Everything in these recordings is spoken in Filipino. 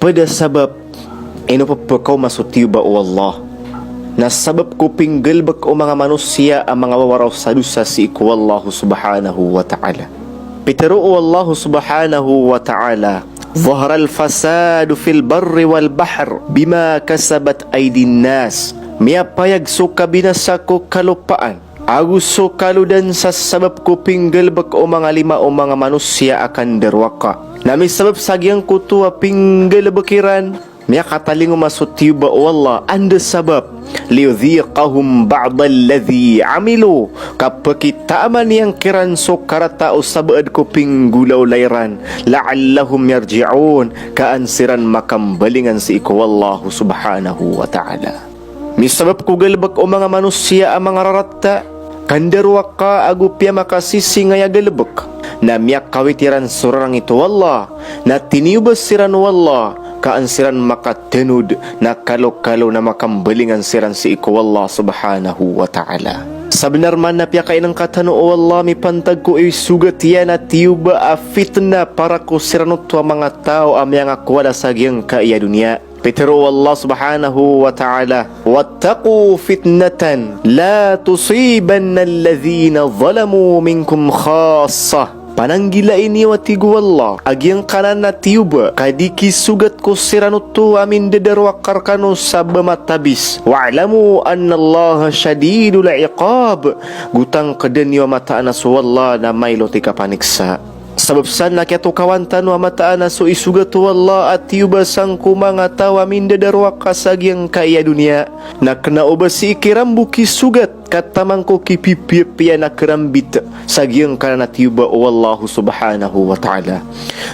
pada sabab ino papakaw masutiyo ba o Allah na sabab ko pinggalbak o mga manusia ang mga wawaraw sa dusa si iku Allah subhanahu wa ta'ala. Pitero o Allah subhanahu wa ta'ala ظهر الفساد في البر والبحر بما كسبت أيدي الناس. Miapayag so kabinasa ko kalupaan agus so kaludan sa sabab ko pinggalbak o mga lima o mga manusia akan derwaka. Nami sabab sagyang ko tuwa pinggalbakiran miya katalingo masutiyo ba o Allah anda sabab liyudhiqahum ba'da alladhi amilu kapakitaman yang kiran so karata o sabaad ko pinggulaw layran la'allahum yarji'un kaansiran makambalingan si iku Allah subhanahu wa ta'ala. Misabab ko galbak o mga manusia ang mga raratta kandarwa ka agupya makasisi ngaya galbak na miyak kawitiran surang ito Allah na tiniyubas siran wallah kaansiran makatenud na kalo-kalo na makambalingan siran si iku Allah subhanahu wa ta'ala. Sabenar man na piyakain ng katano o Allah mi pantag ko sugat yan at tiyuba a fitna para ko siranot wa mga tao amyang akwada sa giyang kaya dunia. Pero Allah subhanahu wa ta'ala wattaqu fitnatan la tusibanna alladhina zalamu minkum khassa. Pananggila ini watigu Allah agyang kanan na tiyuba kadiki sugat ko siranuto amin dadarwakar kano sa bamatabis wa'lamu anna Allah syadidul iqab gutang kadanyo mataan na suwalla na may lotika paniksa. Sabab sana kaya to kawantan wa mataan na so isugat Allah at tiyuba sang kumanga tawa min dadarwaka sa agyang kaya dunia na kanaoba si ikiram buki sugat katamang ko kipipipya na kerambit sagyang kana tiyuba o Allah subhanahu wa ta'ala.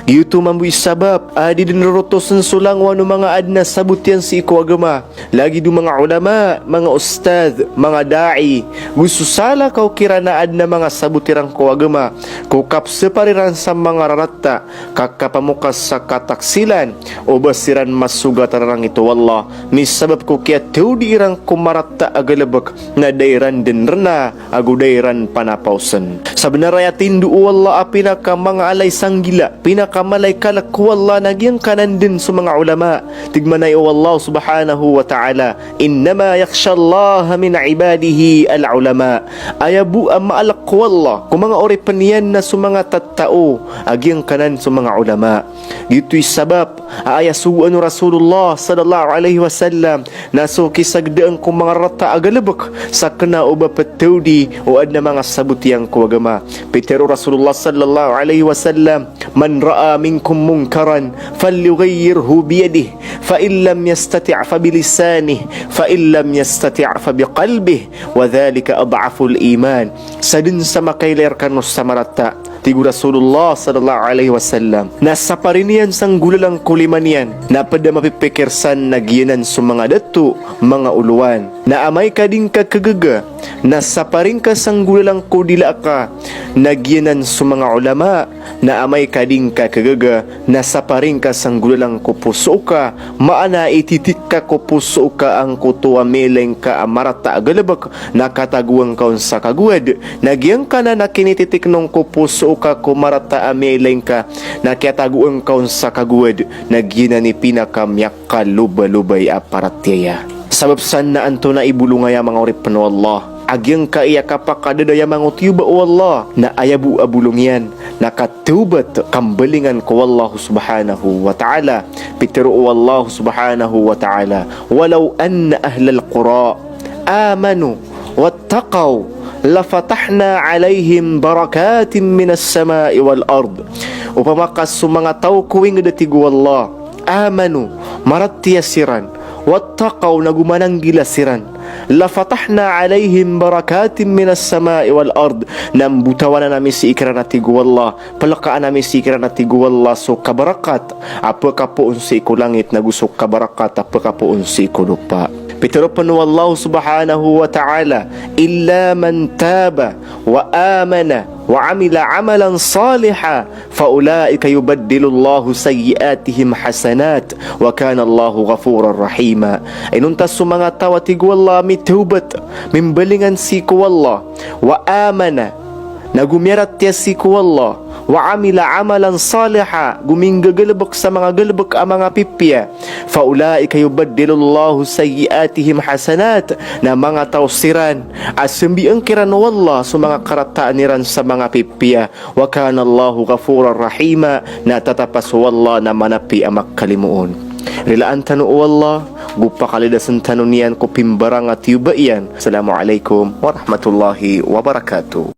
Giyuto mambuy sabab adi din rotosan sulang wano mga adna sabutyan si iku agama lagi do mga ulama, mga ustad, mga da'i gusto sala kau kira na adna mga sabutirang ko agama kukap separiran sa mga raratta kakapamukas sa kataksilan o basiran masugatan rang ito Allah misabab ko kaya teudi irang kumaratta agalabak na dairan din rena agudairan panapausan. Sabenarnya tindu Allah pinaka mga alay sanggila pinakamalay kalak Allah nagyang kanan din sa mga ulama tigmanay o Allah subhanahu wa ta'ala innama yakhshallaha min ibadihi al ulama ayabu maalak Allah kung mga ori paniyan na sa mga tattao agyang kanan sa mga ulama. Gito'y sabab ayasuan Rasulullah sallallahu alaihi wasallam naso kisagdaan kung mga rata agalabak sa kana o bapatawdi o adna mga sabutiyang kuwagama. Pero Rasulullah sallallahu alaihi wasallam man ra'a minkum munkaran falyughayyirhu biyadihi fa in lam yastati' fa bilisanihi fa in lam yastati' fa biqalbihi wa dhalika ad'aful iman. Sadin sa makailer kanos sa marata tigu Rasulullah sallallahu alaihi wasallam nasa parinian sang gulalang kulimanian na pada mapipikirsan nagyanan sa mga datu mga uluan na amay kading kakagaga nasa paring ka sang gulalang kudila ka nagyanan sa mga ulama na amay kading kakagaga nasa paring ka sang gulalang kupuso ka maana ititik ka kupuso ka ang kutuwa meleng ka amarata agalabak nakataguang kaun sa kaguad nagyang ka na nakinititik nung kupuso ka kumarata ameleng ka nakiataguang kaun sa kaguad nagyina ni pinakamyak ka lubay-lubay aparatyaya. Sabab saan na anto na ibulungaya mga urip no Allah agyang kaiya kapakadadaya mga tiyuba o Allah na ayabu abulong yan nakatubat kambalingan ko Allah subhanahu wa ta'ala. Pitero o Allah subhanahu wa ta'ala walau anna ahlal qura amanu wattaqaw lafatahna alaihim barakatin minas samai wal ard. Upamakas sa mga tao kuwing datigo Allah amanu maratiyasiran wattaqaw nagumananggilasiran lafatahna alaihim barakatin minas samai wal ard nambutawan na namin si ikra natigo Allah palakaan namin si ikra natigo Allah so kabarakat apaka po unsi ko langit nagusok kabarakat apaka po unsi ko lupa. Pero panu Allah subhanahu wa ta'ala illa man taba wa amana wa amila amalan saliha faulaika yubaddilu Allahu sayyiatihim hasanat wa kana Allahu ghafurar rahima. Inuntas sa mga tawatigo Allah mitubat mimbalingan si ko Allah wa amana nagumirat tiya si ko Allah wa amila amalan saliha, guminggagalabak sa mga galabak ang mga pipya, fa ulaika yubaddilullahu sayyiatihim hasanat, na mga tausiran at sumbiang kiran wallah sa mga karataan niran sa mga pipya, wa kana Allahu ghafurar rahima, na tatapas wallah na manapi ang makalimuon. Rilaan tanu wallah, gupa kalidasan tanunian ko pimbarang at yubaiyan. Assalamualaikum warahmatullahi wabarakatuh.